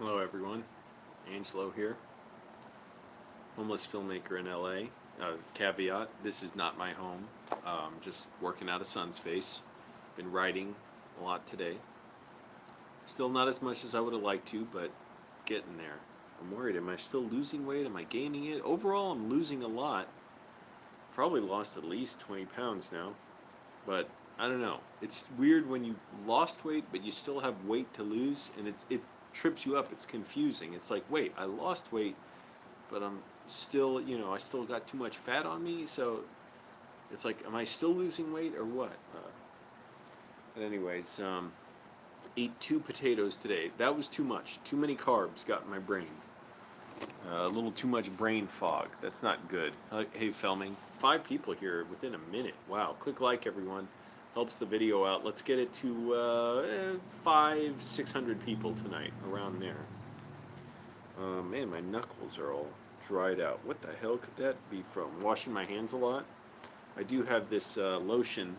Hello everyone, Angelo here, homeless filmmaker in LA. Caveat, this is not my home, just working out of Sunspace. Been writing a lot today. Still not as much as I would have liked to, but getting there. I'm worried, am I still losing weight? Am I gaining it? Overall, I'm losing a lot. Probably lost at least 20 pounds now, but I don't know. It's weird when you've lost weight, but you still have weight to lose, and it trips you up. It's confusing. It's like, wait, I lost weight, but I'm still, I still got too much fat on me, so it's like, am I still losing weight or what? But anyways, ate 2 potatoes today. That was too much. Too many carbs got in my brain. A little too much brain fog. That's not good. Hey, filming. 5 people here within a minute. Wow. Click like, everyone. Helps the video out. Let's get it to 600 people tonight, around there. Man, my knuckles are all dried out. What the hell could that be from? Washing my hands a lot? I do have this lotion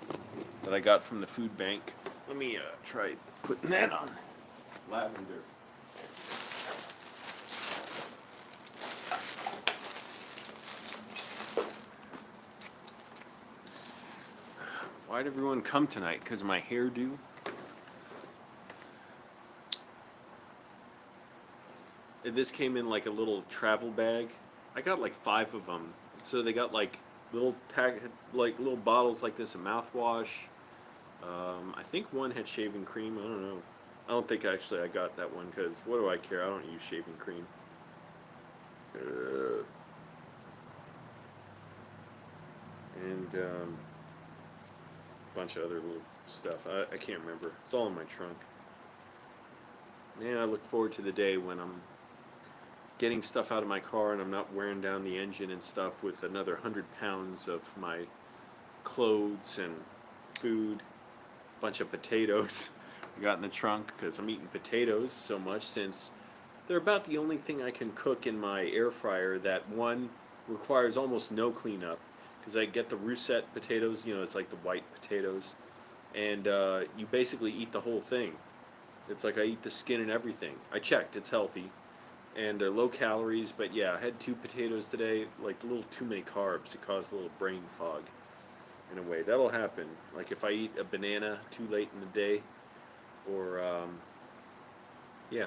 that I got from the food bank. Let me try putting that on. Lavender. Why'd everyone come tonight? Because of my hairdo? This came in like a little travel bag. I got like 5 of them. So they got like little little bottles like this of mouthwash. I think one had shaving cream. I don't know. I don't think actually I got that one because what do I care? I don't use shaving cream. And a bunch of other little stuff. I can't remember. It's all in my trunk. Man, I look forward to the day when I'm getting stuff out of my car and I'm not wearing down the engine and stuff with another 100 pounds of my clothes and food, a bunch of potatoes I got in the trunk because I'm eating potatoes so much since they're about the only thing I can cook in my air fryer that one requires almost no cleanup because I get the russet potatoes, it's like the white potatoes, and you basically eat the whole thing. It's like I eat the skin and everything. I checked, it's healthy. And they're low calories, but yeah, I had 2 potatoes today, like a little too many carbs. It caused a little brain fog in a way. That'll happen. Like if I eat a banana too late in the day, or, yeah,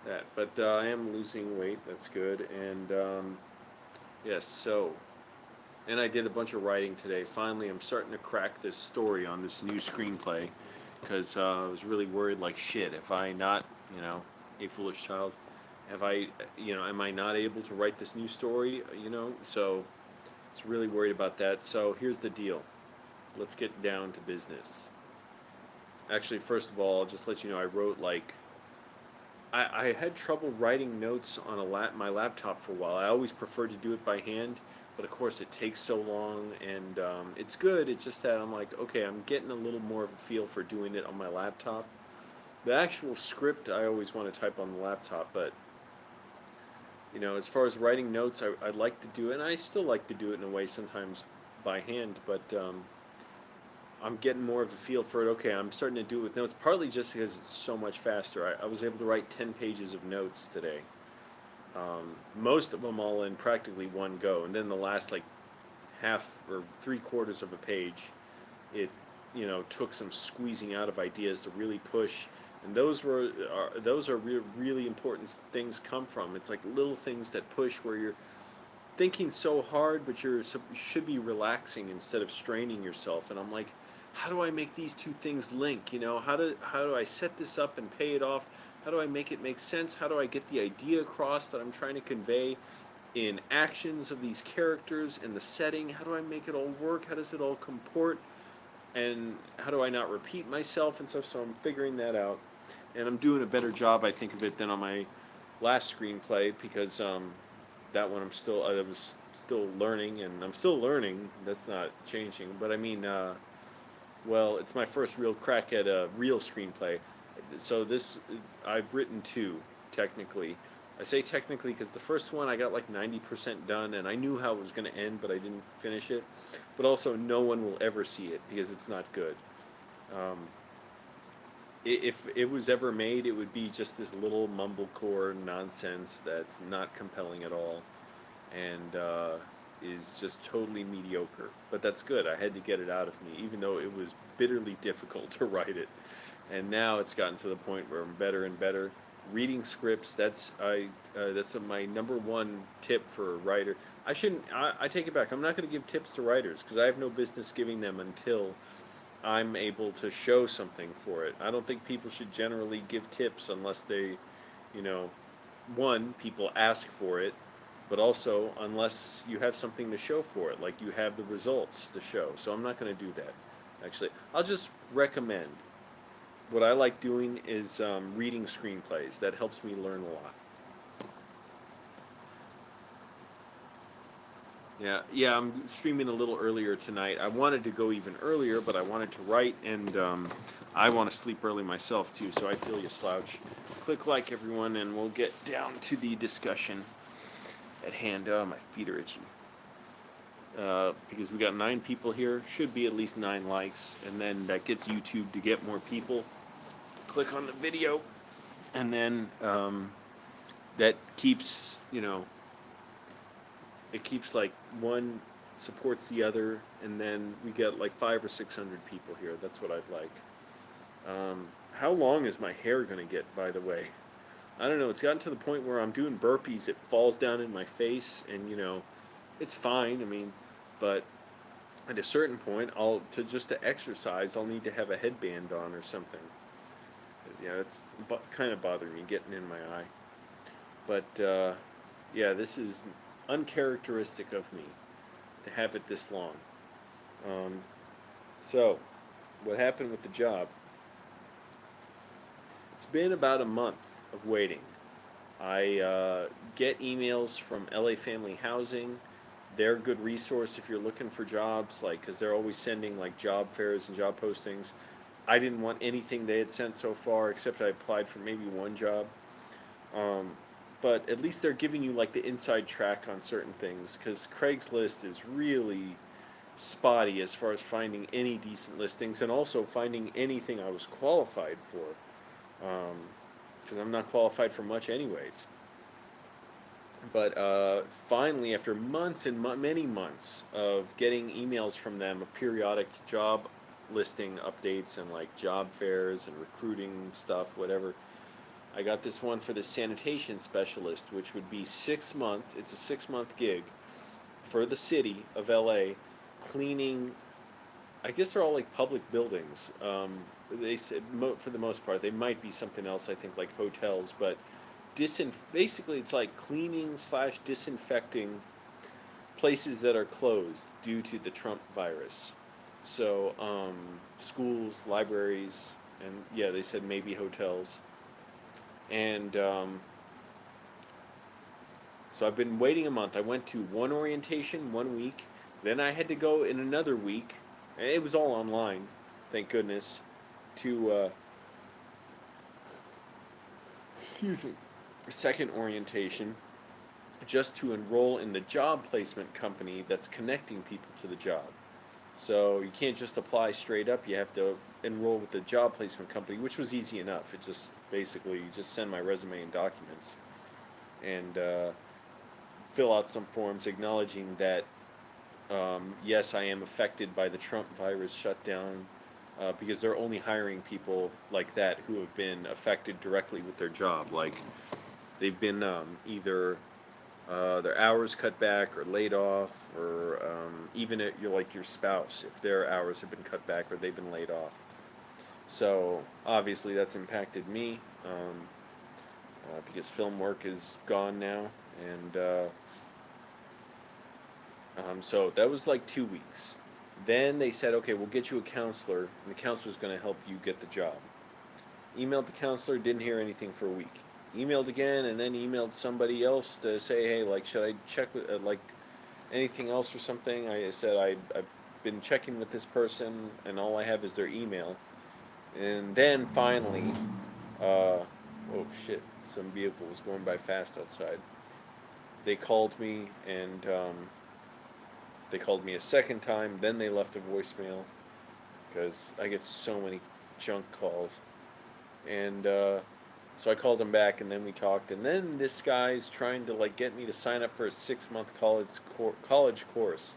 that. But I am losing weight, that's good. And, yes, so, and I did a bunch of writing today. Finally, I'm starting to crack this story on this new screenplay, because I was really worried like shit, if I not, a foolish child, have I, am I not able to write this new story, so I was really worried about that. So here's the deal. Let's get down to business. Actually, first of all, I'll just let you know I wrote like, I had trouble writing notes on my laptop for a while. I always preferred to do it by hand, but of course it takes so long, and it's good, it's just that I'm like, okay, I'm getting a little more of a feel for doing it on my laptop. The actual script I always want to type on the laptop, but as far as writing notes, I'd like to do it, and I still like to do it in a way sometimes by hand, but I'm getting more of a feel for it. Okay, I'm starting to do it with notes, partly just because it's so much faster. I was able to write 10 pages of notes today. Most of them all in practically one go, and then the last like half or 3/4 of a page, it took some squeezing out of ideas to really push. And those are really important things come from. It's like little things that push where you're thinking so hard, but you should be relaxing instead of straining yourself. And I'm like, how do I make these two things link? How do I set this up and pay it off? How do I make it make sense? How do I get the idea across that I'm trying to convey in actions of these characters and the setting? How do I make it all work? How does it all comport? And how do I not repeat myself and stuff? So I'm figuring that out, and I'm doing a better job, I think, of it than on my last screenplay, because that one I was still learning, and I'm still learning. That's not changing, but I mean, well, it's my first real crack at a real screenplay. So this, I've written 2 technically. I say technically because the first one I got like 90% done, and I knew how it was going to end, but I didn't finish it. But also, no one will ever see it because it's not good. if it was ever made, it would be just this little mumblecore nonsense that's not compelling at all, and is just totally mediocre. But that's good. I had to get it out of me, even though it was bitterly difficult to write it. And now it's gotten to the point where I'm better and better. Reading scripts, that's my number one tip for a writer. I shouldn't. I take it back. I'm not going to give tips to writers because I have no business giving them until I'm able to show something for it. I don't think people should generally give tips unless they, you know, one, people ask for it, but also unless you have something to show for it, like you have the results to show. So I'm not going to do that. Actually, I'll just recommend. What I like doing is reading screenplays. That helps me learn a lot. Yeah, I'm streaming a little earlier tonight. I wanted to go even earlier, but I wanted to write, and I want to sleep early myself too, so I feel you, Slouch. Click like, everyone, and we'll get down to the discussion at hand. Oh, my feet are itchy. Because we got 9 people here, should be at least 9 likes, and then that gets YouTube to get more people. Click on the video, and then that keeps, it keeps like one supports the other, and then we get like 500 or 600 people here. That's what I'd like. How long is my hair gonna get, by the way? I don't know. It's gotten to the point where I'm doing burpees. It falls down in my face, and it's fine. I mean, but at a certain point, just to exercise, I'll need to have a headband on or something. Yeah, it's kind of bothering me, getting in my eye. But yeah, this is uncharacteristic of me to have it this long. So, what happened with the job? It's been about a month of waiting. I get emails from LA Family Housing. They're a good resource if you're looking for jobs, because they're always sending like job fairs and job postings. I didn't want anything they had sent so far, except I applied for maybe one job. But at least they're giving you like the inside track on certain things, because Craigslist is really spotty as far as finding any decent listings, and also finding anything I was qualified for, because I'm not qualified for much anyways. But finally, after months and many months of getting emails from them, periodic job listing updates and like job fairs and recruiting stuff, whatever, I got this one for the Sanitation Specialist, which would be 6 months. It's a 6-month gig for the city of LA, cleaning. I guess they're all like public buildings. They said for the most part, they might be something else. I think like hotels, but basically it's like cleaning / disinfecting places that are closed due to the Trump virus. So schools, libraries, and yeah, they said maybe hotels. And so I've been waiting a month. I went to one orientation 1 week. Then I had to go in another week. And it was all online, thank goodness, to excuse me, a second orientation, just to enroll in the job placement company that's connecting people to the job. So you can't just apply straight up. You have to enroll with the job placement company, which was easy enough. It just basically just send my resume and documents, and fill out some forms acknowledging that yes, I am affected by the Trump virus shutdown, because they're only hiring people like that who have been affected directly with their job. Like they've been either their hours cut back or laid off, or even your spouse, if their hours have been cut back or they've been laid off. So obviously that's impacted me, because film work is gone now, and so that was like 2 weeks. Then they said, okay, we'll get you a counselor, and the counselor's going to help you get the job. Emailed the counselor, didn't hear anything for a week. Emailed again, and then emailed somebody else to say, hey, should I check with anything else or something? I said I've been checking with this person, and all I have is their email. And then finally, oh shit, some vehicle was going by fast outside. They called me, and they called me a second time. Then they left a voicemail, because I get so many junk calls. And so I called him back, and then we talked. And then this guy's trying to like get me to sign up for a 6-month college course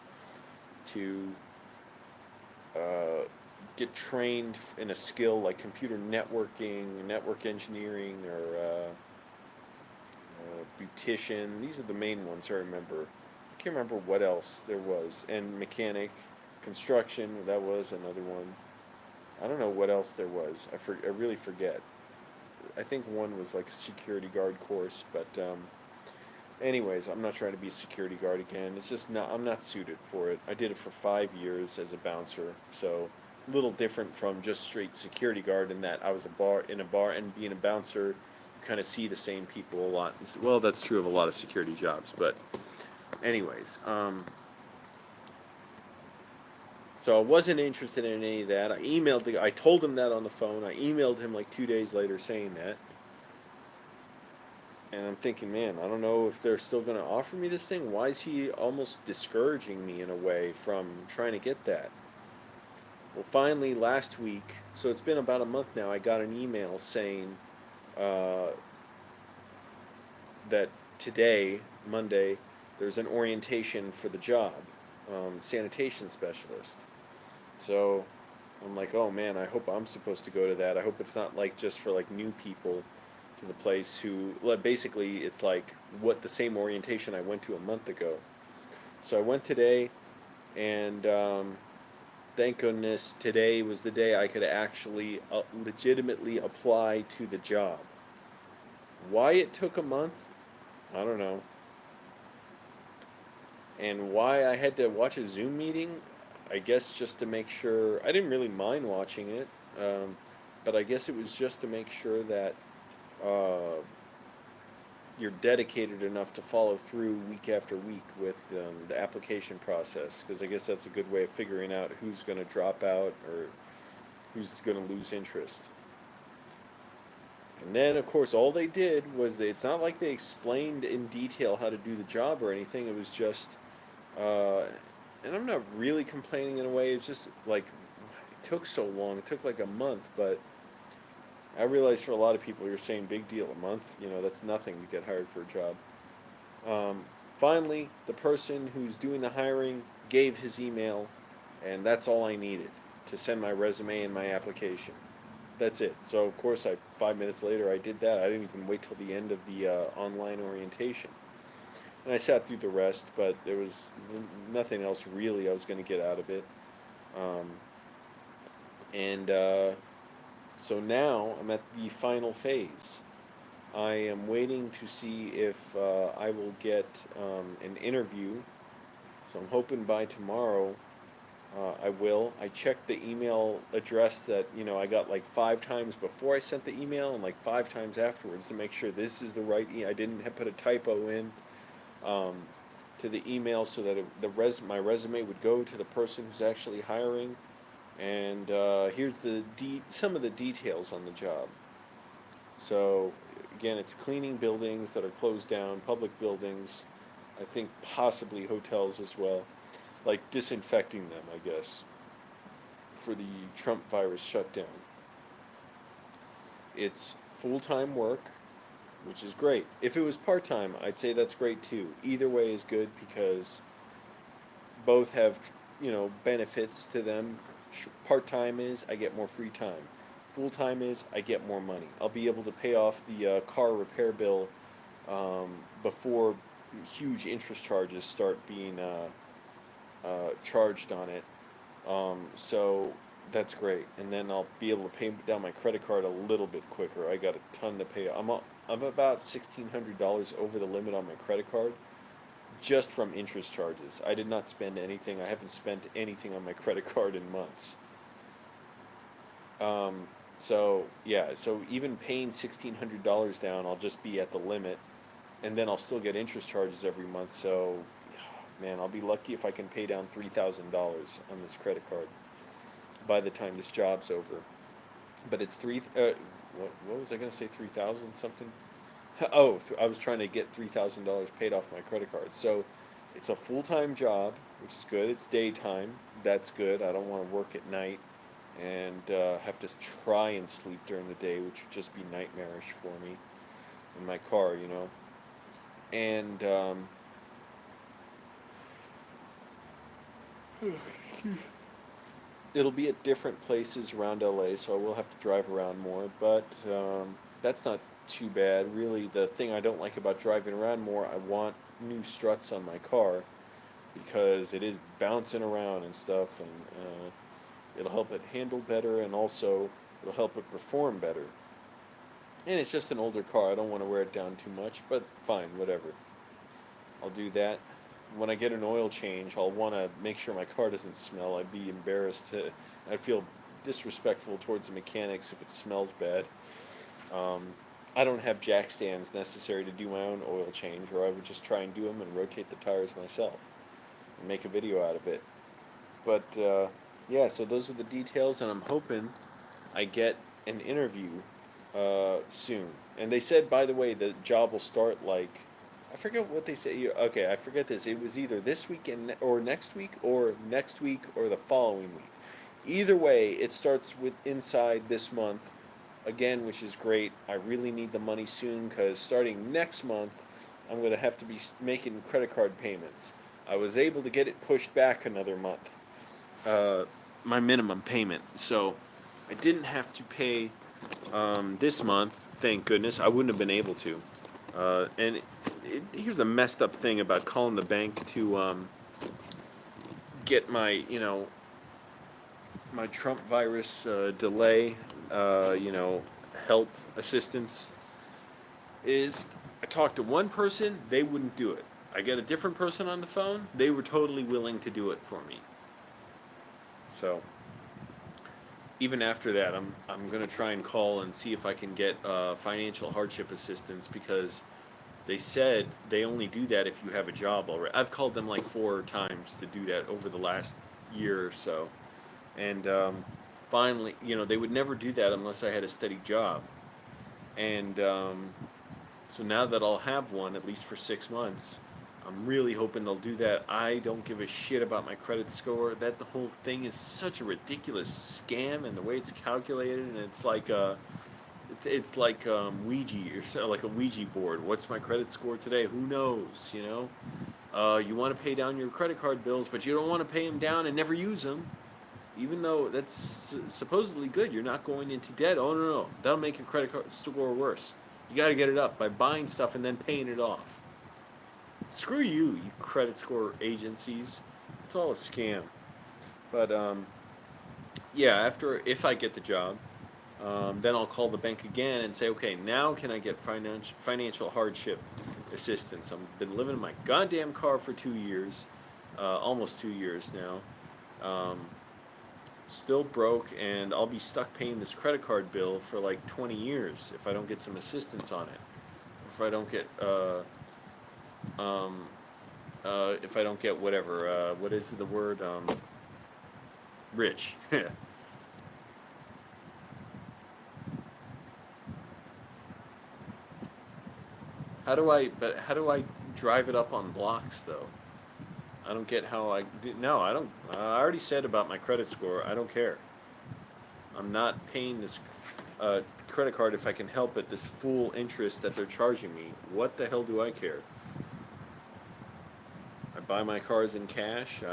to uh, get trained in a skill like computer networking, network engineering, or beautician. These are the main ones I remember. I can't remember what else there was. And mechanic, construction, that was another one. I don't know what else there was. I really forget. I think one was like a security guard course, but anyways, I'm not trying to be a security guard again. It's just not. I'm not suited for it. I did it for 5 years as a bouncer, so a little different from just straight security guard in that I was in a bar, and being a bouncer, you kind of see the same people a lot. Well, that's true of a lot of security jobs, but anyways, so I wasn't interested in any of that. I told him that on the phone. I emailed him like 2 days later saying that. And I'm thinking, man, I don't know if they're still going to offer me this thing. Why is he almost discouraging me in a way from trying to get that? Well, finally, last week, so it's been about a month now, I got an email saying uh, that today, Monday, there's an orientation for the job, Sanitation Specialist. So I'm like, oh man, I hope I'm supposed to go to that. I hope it's not like just for like new people to the place who basically it's like what the same orientation I went to a month ago. So I went today, and thank goodness today was the day I could actually legitimately apply to the job. Why it took a month, I don't know. And why I had to watch a Zoom meeting, I guess just to make sure. I didn't really mind watching it, but I guess it was just to make sure that uh, you're dedicated enough to follow through week after week with the application process, because I guess that's a good way of figuring out who's going to drop out or who's going to lose interest. And then, of course, all they did was it's not like they explained in detail how to do the job or anything. It was just, uh, and I'm not really complaining in a way. It's just like it took so long. It took like a month, but I realize for a lot of people, you're saying big deal, a month. That's nothing to get hired for a job. Finally, the person who's doing the hiring gave his email, and that's all I needed to send my resume and my application. That's it. So of course, 5 minutes later, I did that. I didn't even wait till the end of the online orientation, and I sat through the rest. But there was nothing else really I was going to get out of it. Um, and So now I'm at the final phase. I am waiting to see if I will get an interview. So I'm hoping by tomorrow I will. I checked the email address that I got like 5 times before I sent the email and like 5 times afterwards to make sure this is the right. I didn't put a typo in um, to the email so that my resume would go to the person who's actually hiring. And here's some of the details on the job. So again, it's cleaning buildings that are closed down, public buildings, I think possibly hotels as well, like disinfecting them, I guess, for the Trump virus shutdown. It's full-time work, which is great. If it was part-time, I'd say that's great too. Either way is good because both have, benefits to them. Part-time is I get more free time. Full-time is I get more money. I'll be able to pay off the car repair bill before huge interest charges start being charged on it. So that's great. And then I'll be able to pay down my credit card a little bit quicker. I got a ton to pay. I'm about $1,600 over the limit on my credit card just from interest charges. I did not spend anything. I haven't spent anything on my credit card in months. So yeah, so even paying $1,600 down, I'll just be at the limit, and then I'll still get interest charges every month. So, man, I'll be lucky if I can pay down $3,000 on this credit card by the time this job's over. But it's what was I gonna say? 3,000 something. Oh, I was trying to get $3,000 paid off my credit card. So it's a full-time job, which is good. It's daytime. That's good. I don't want to work at night. and have to try and sleep during the day, which would just be nightmarish for me in my car, you know. And it'll be at different places around LA, so I will have to drive around more, but that's not too bad. Really, the thing I don't like about driving around more, I want new struts on my car because it is bouncing around and stuff, and it'll help it handle better, and also it'll help it perform better. And it's just an older car. I don't want to wear it down too much, but fine, whatever. I'll do that. When I get an oil change, I'll want to make sure my car doesn't smell. I'd be embarrassed to. I'd feel disrespectful towards the mechanics if it smells bad. Um, I don't have jack stands necessary to do my own oil change, or I would just try and do them and rotate the tires myself and make a video out of it. But yeah, so those are the details, and I'm hoping I get an interview soon. And they said, by the way, the job will start like, I forget what they say. Okay, I forget this. It was either this week or next week, or next week or the following week. Either way, it starts with inside this month again, which is great. I really need the money soon because starting next month, I'm going to have to be making credit card payments. I was able to get it pushed back another month, my minimum payment. So I didn't have to pay this month, thank goodness. I wouldn't have been able to. And here's the messed up thing about calling the bank to get my, you know, my Trump virus delay, you know, help assistance, is I talked to one person, they wouldn't do it. I get a different person on the phone, they were totally willing to do it for me. So even after that, I'm gonna try and call and see if I can get financial hardship assistance, because they said they only do that if you have a job already. I've called them like 4 times to do that over the last year or so, and finally, you know, they would never do that unless I had a steady job, and so now that I'll have one at least for 6 months, I'm really hoping they'll do that. I don't give a shit about my credit score. That the whole thing is such a ridiculous scam, and the way it's calculated, and it's like it's like Ouija, or so, like a Ouija board. What's my credit score today? Who knows? You know, you want to pay down your credit card bills, but you don't want to pay them down and never use them, even though that's supposedly good. You're not going into debt. Oh no, that'll make your credit card score worse. You got to get it up by buying stuff and then paying it off. Screw you, you credit score agencies. It's all a scam. But yeah, if I get the job, then I'll call the bank again and say, okay, now can I get financial hardship assistance? I've been living in my goddamn car for 2 years, almost 2 years now. Still broke, and I'll be stuck paying this credit card bill for like 20 years if I don't get some assistance on it. If I don't get if I don't get whatever, what is the word, rich. How do I drive it up on blocks though? I don't get how I do. No, I don't. I already said about my credit score. I don't care. I'm not paying this credit card if I can help it. This full interest that they're charging me. What the hell do I care? I buy my cars in cash.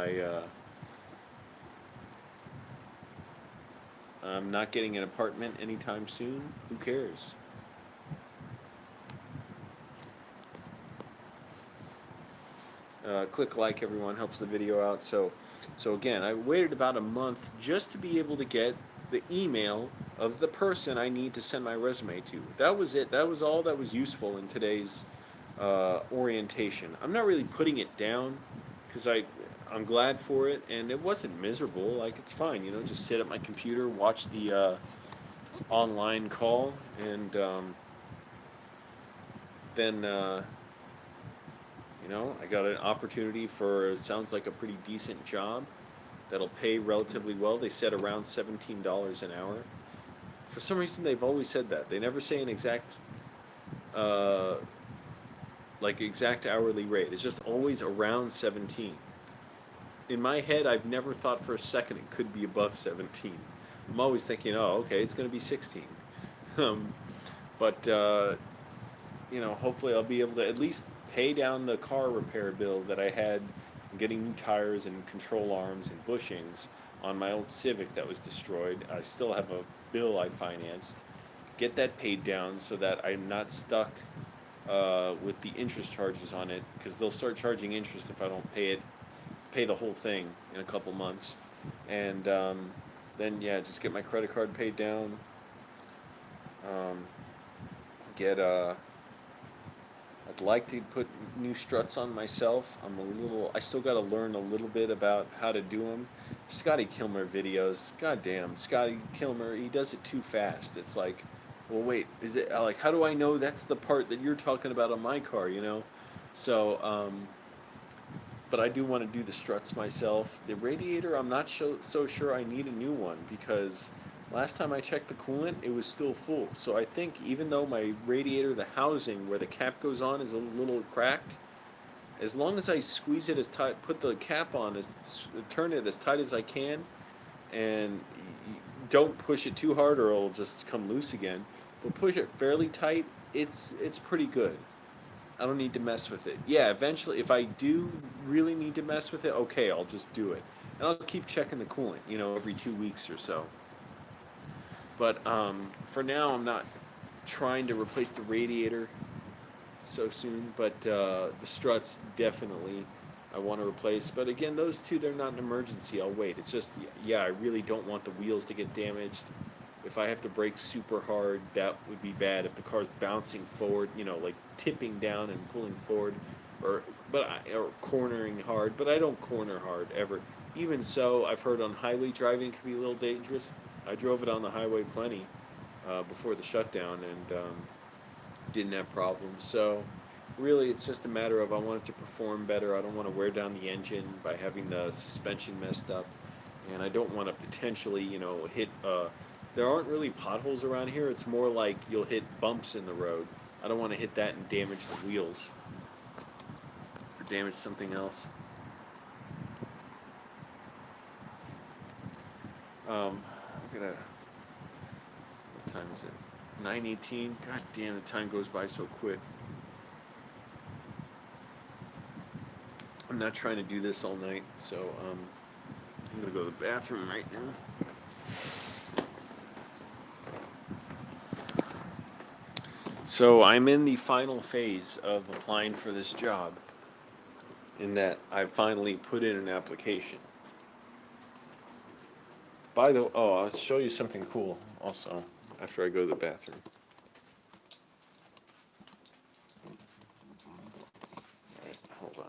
I'm not getting an apartment anytime soon. Who cares? Click like, everyone, helps the video out. So again, I waited about a month just to be able to get the email of the person I need to send my resume to. That was it. That was all that was useful in today's orientation. I'm not really putting it down because I'm glad for it, and it wasn't miserable. Like, it's fine, you know, just sit at my computer, watch the online call, and then you know, I got an opportunity for, it sounds like a pretty decent job that'll pay relatively well. They said around $17 an hour. For some reason, they've always said that. They never say an exact exact hourly rate. It's just always around 17. In my head, I've never thought for a second it could be above 17. I'm always thinking, oh, okay, it's going to be 16. um, but hopefully I'll be able to at least pay down the car repair bill that I had from getting new tires and control arms and bushings on my old Civic that was destroyed. I still have a bill I financed. Get that paid down so that I'm not stuck with the interest charges on it, because they'll start charging interest if I don't pay the whole thing in a couple months. And then, yeah, just get my credit card paid down. Um, get I'd like to put new struts on myself. I still got to learn a little bit about how to do them. Scotty Kilmer videos, goddamn, Scotty Kilmer, he does it too fast. It's like, well, wait, is it like, how do I know that's the part that you're talking about on my car, you know? So, but I do want to do the struts myself. The radiator, I'm not so sure I need a new one, because last time I checked the coolant, it was still full. So I think even though my radiator, the housing where the cap goes on, is a little cracked, as long as I squeeze it as tight, put the cap on, turn it as tight as I can, and don't push it too hard or it'll just come loose again. But push it fairly tight, it's pretty good. I don't need to mess with it. Yeah, eventually, if I do really need to mess with it, okay, I'll just do it. And I'll keep checking the coolant, every 2 weeks or so. But for now, I'm not trying to replace the radiator so soon. But the struts, definitely, I want to replace. But again, those two, they're not an emergency. I'll wait. It's just, yeah, I really don't want the wheels to get damaged. If I have to brake super hard, that would be bad. If the car's bouncing forward, like tipping down and pulling forward, or cornering hard. But I don't corner hard ever. Even so, I've heard on highway driving it can be a little dangerous. I drove it on the highway plenty before the shutdown, and didn't have problems. So really, it's just a matter of, I want it to perform better. I don't want to wear down the engine by having the suspension messed up, and I don't want to potentially, hit. There aren't really potholes around here. It's more like you'll hit bumps in the road. I don't want to hit that and damage the wheels or damage something else. I'm gonna. What time is it? 9:18. God damn, the time goes by so quick. I'm not trying to do this all night, so I'm gonna go to the bathroom right now. So I'm in the final phase of applying for this job, in that I finally put in an application. I'll show you something cool also after I go to the bathroom. Alright, hold on.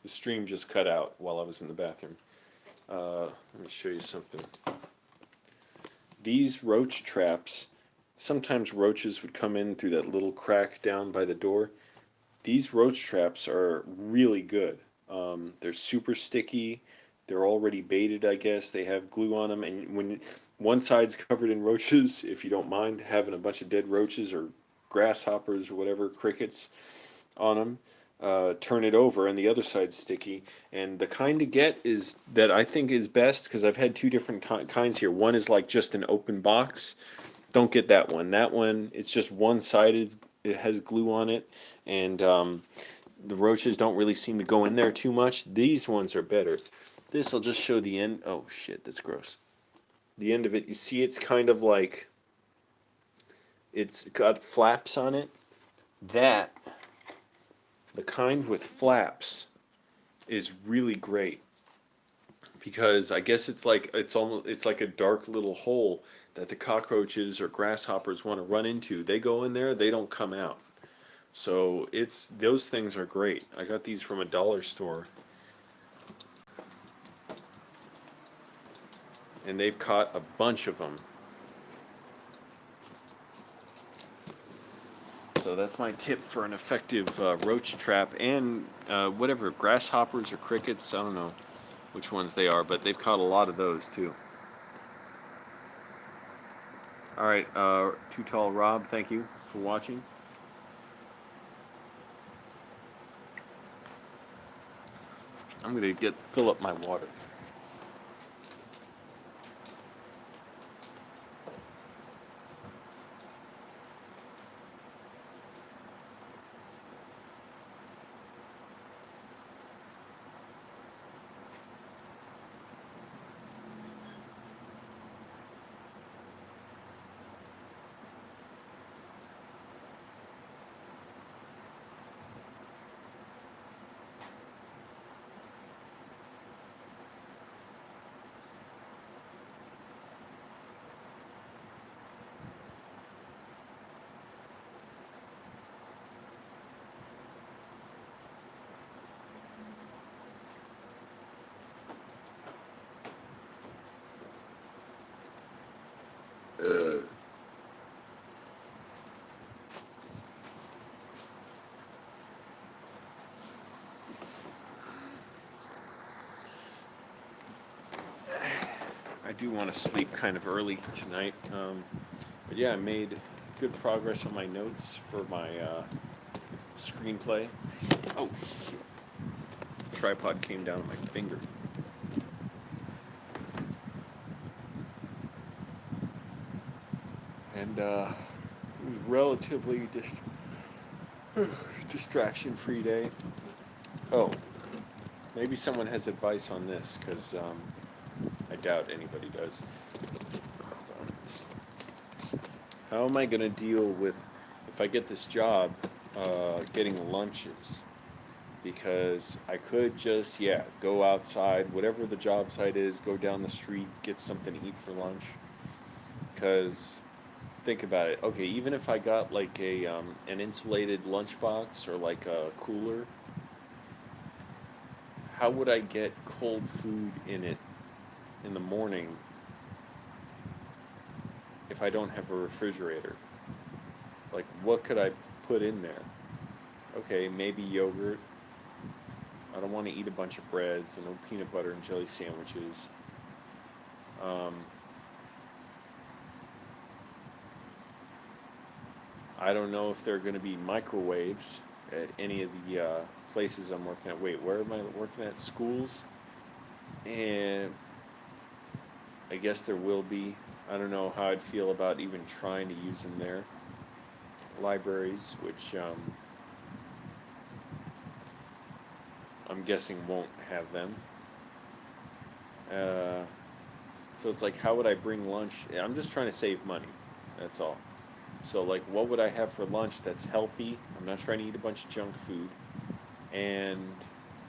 The stream just cut out while I was in the bathroom. Let me show you something. These roach traps, sometimes roaches would come in through that little crack down by the door. These roach traps are really good. They're super sticky. They're already baited, I guess. They have glue on them, and when one side's covered in roaches, if you don't mind having a bunch of dead roaches or grasshoppers or whatever, crickets on them, turn it over, and the other side's sticky. And the kind to get is that I think is best, because I've had two different kinds here. One is like just an open box. Don't get that one. That one, it's just one-sided. It has glue on it, and the roaches don't really seem to go in there too much. These ones are better. This will just show the end. Oh shit, that's gross. The end of it, you see, it's kind of like, it's got flaps on it. The kind with flaps is really great, because I guess it's like a dark little hole that the cockroaches or grasshoppers want to run into. They go in there, they don't come out. So those things are great. I got these from a dollar store, and they've caught a bunch of them. So So that's my tip for an effective roach trap, and whatever, grasshoppers or crickets, I don't know which ones they are, but they've caught a lot of those too. Alright, Too Tall Rob, thank you for watching. I'm going to fill up my water. I do want to sleep kind of early tonight, but yeah, I made good progress on my notes for my screenplay. Oh, shit. Tripod came down on my finger. And it was relatively distraction-free day. Oh, maybe someone has advice on this, because I doubt anybody does. Hold on. How am I going to deal with, if I get this job, getting lunches? Because I could just, go outside, whatever the job site is, go down the street, get something to eat for lunch. Because, think about it. Okay, even if I got like an insulated lunchbox or like a cooler, how would I get cold food in it in the morning if I don't have a refrigerator? Like, what could I put in there? Okay, maybe yogurt. I don't want to eat a bunch of breads and no peanut butter and jelly sandwiches. I don't know if there are going to be microwaves at any of the places I'm working at. Wait, where am I working at? Schools? And I guess there will be. I don't know how I'd feel about even trying to use them there. Libraries, which I'm guessing won't have them. So it's like, how would I bring lunch? I'm just trying to save money. That's all. So, like, what would I have for lunch that's healthy? I'm not trying to eat a bunch of junk food. And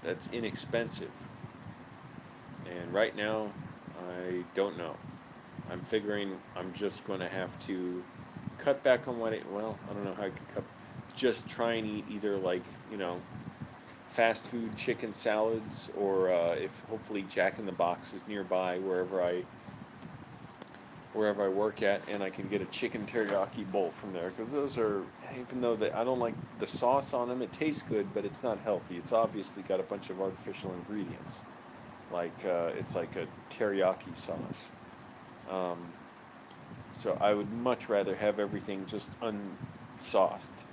that's inexpensive. And right now, I don't know. I'm figuring I'm just going to have to cut back on what I don't know how I could cut. Just try and eat either, like, fast food chicken salads, or if hopefully Jack in the Box is nearby wherever I work at, and I can get a chicken teriyaki bowl from there, because those are, even though I don't like the sauce on them, it tastes good, but it's not healthy. It's obviously got a bunch of artificial ingredients, like it's like a teriyaki sauce. So I would much rather have everything just unsauced,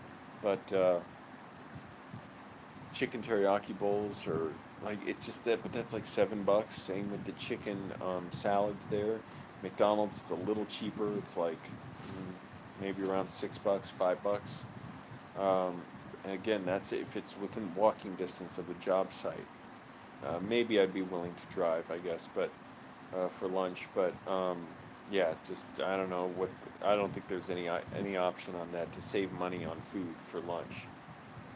but chicken teriyaki bowls are like, it's just that, but that's like $7. Same with the chicken salads there. McDonald's, it's a little cheaper. It's like maybe around $6, $5. And again, that's if it's within walking distance of the job site. Maybe I'd be willing to drive, I guess, but for lunch. But just I don't know what. I don't think there's any option on that to save money on food for lunch.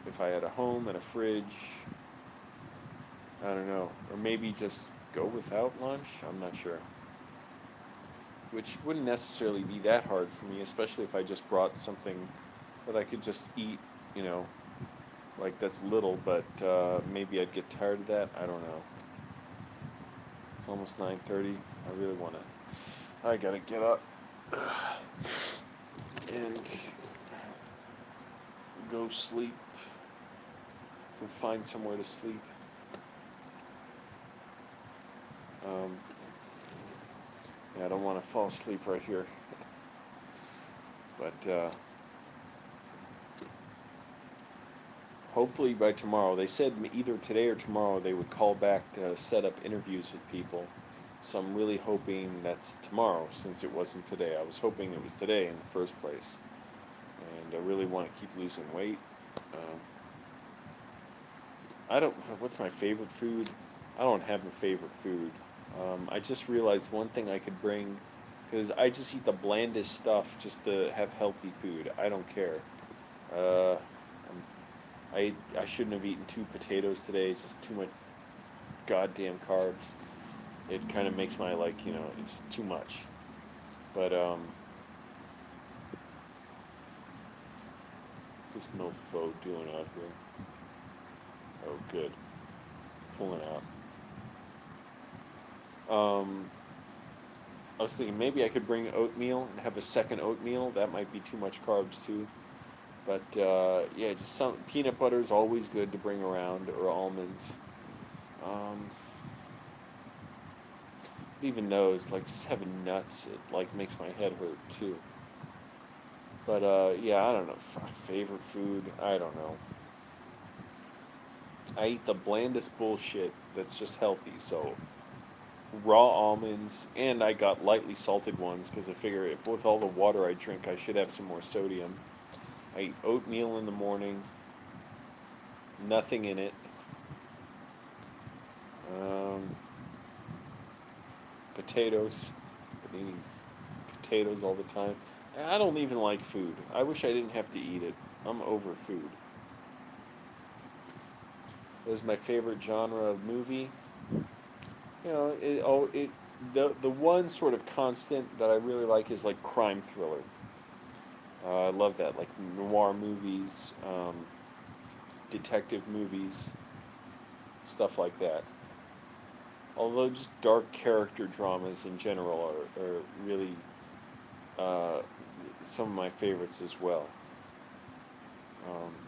If I had a home and a fridge, I don't know, or maybe just go without lunch. I'm not sure. Which wouldn't necessarily be that hard for me, especially if I just brought something that I could just eat, like that's little, but maybe I'd get tired of that. I don't know. It's almost 9:30. I really want to. I gotta get up. And go sleep. Go find somewhere to sleep. Yeah, I don't want to fall asleep right here. But hopefully by tomorrow. They said either today or tomorrow they would call back to set up interviews with people. So I'm really hoping that's tomorrow, since it wasn't today. I was hoping it was today in the first place. And I really want to keep losing weight. What's my favorite food? I don't have a favorite food. I just realized one thing I could bring, because I just eat the blandest stuff just to have healthy food. I don't care. Uh, I shouldn't have eaten 2 potatoes today. It's just too much goddamn carbs. It kind of makes my, it's too much. But, what's this mofo doing out here? Oh, good. Pulling out. I was thinking maybe I could bring oatmeal and have a second oatmeal. That might be too much carbs, too. But, yeah, just some peanut butter is always good to bring around, or almonds. Even those, just having nuts, it, makes my head hurt, too. But, yeah, I don't know. Favorite food? I don't know. I eat the blandest bullshit that's just healthy, so raw almonds, and I got lightly salted ones, because I figure if with all the water I drink, I should have some more sodium. I eat oatmeal in the morning, nothing in it. Potatoes. Been eating potatoes all the time. I don't even like food. I wish I didn't have to eat it. I'm over food. What is my favorite genre of movie? The one sort of constant that I really like is crime thriller. I love that, noir movies, detective movies, stuff like that. Although just dark character dramas in general are really some of my favorites as well.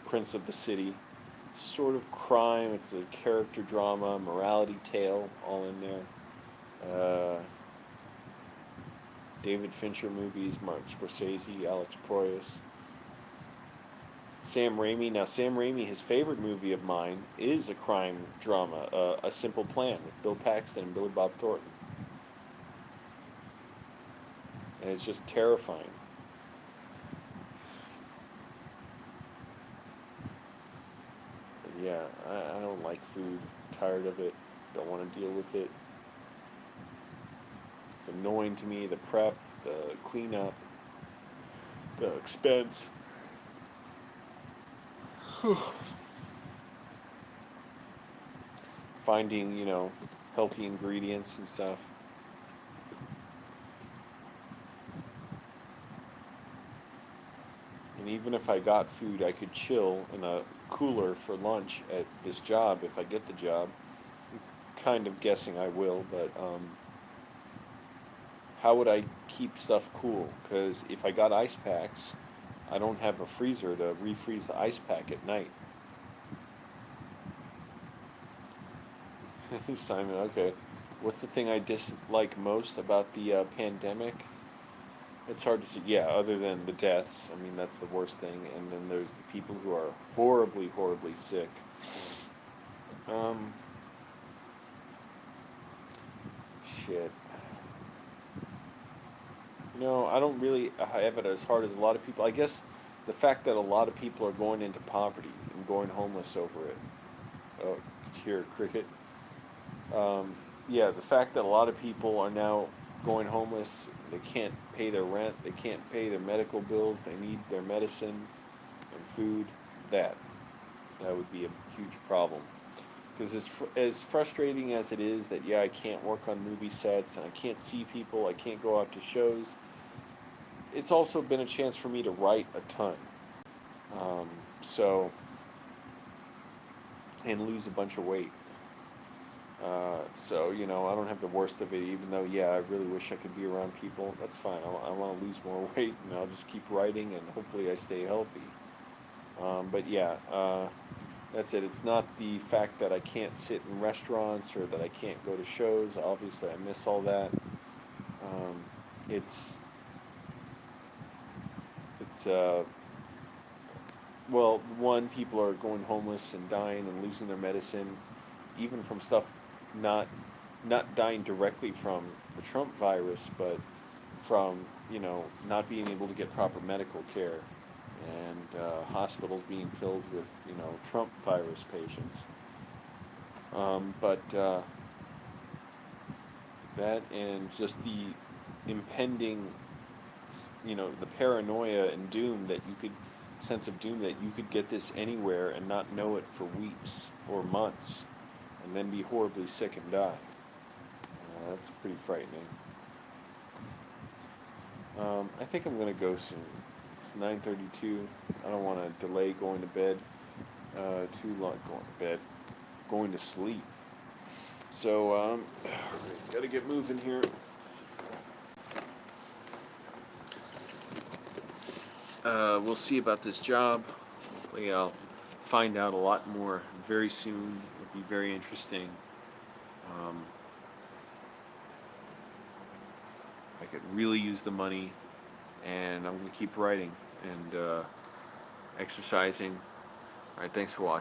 Prince of the City, sort of crime, it's a character drama, morality tale, all in there. David Fincher movies, Martin Scorsese, Alex Proyas. Sam Raimi. Now, Sam Raimi, his favorite movie of mine is a crime drama, A Simple Plan, with Bill Paxton and Billy Bob Thornton. And it's just terrifying. But yeah, I don't like food. Tired of it. Don't want to deal with it. It's annoying to me, the prep, the cleanup, the expense. Finding, healthy ingredients and stuff. And even if I got food, I could chill in a cooler for lunch at this job if I get the job. I'm kind of guessing I will, but how would I keep stuff cool? Because if I got ice packs, I don't have a freezer to refreeze the ice pack at night. Simon, okay. What's the thing I dislike most about the pandemic? It's hard to see. Yeah, other than the deaths. I mean, that's the worst thing. And then there's the people who are horribly, horribly sick. Shit. I don't really have it as hard as a lot of people. I guess the fact that a lot of people are going into poverty and going homeless over it. Oh, could you hear a cricket? Yeah, the fact that a lot of people are now going homeless, they can't pay their rent, they can't pay their medical bills, they need their medicine and food, that would be a huge problem. Because as frustrating as it is that, yeah, I can't work on movie sets, and I can't see people, I can't go out to shows, it's also been a chance for me to write a ton. And lose a bunch of weight. I don't have the worst of it, even though, yeah, I really wish I could be around people. That's fine. I want to lose more weight, and I'll just keep writing, and hopefully I stay healthy. But yeah, that's it. It's not the fact that I can't sit in restaurants or that I can't go to shows. Obviously, I miss all that. Um, it's it's well, one, people are going homeless and dying and losing their medicine, even from stuff not not dying directly from the Trump virus, but from not being able to get proper medical care, and hospitals being filled with Trump virus patients. But that and just the impending, the paranoia and doom that you could sense of doom that you could get this anywhere and not know it for weeks or months, and then be horribly sick and die. That's pretty frightening. I think I'm gonna go soon. It's 9:32. I don't want to delay going to bed too long. Going to sleep. So gotta get moving here. We'll see about this job. Hopefully, I'll find out a lot more very soon. It'll be very interesting. I could really use the money, and I'm gonna keep writing and exercising. All right, thanks for watching.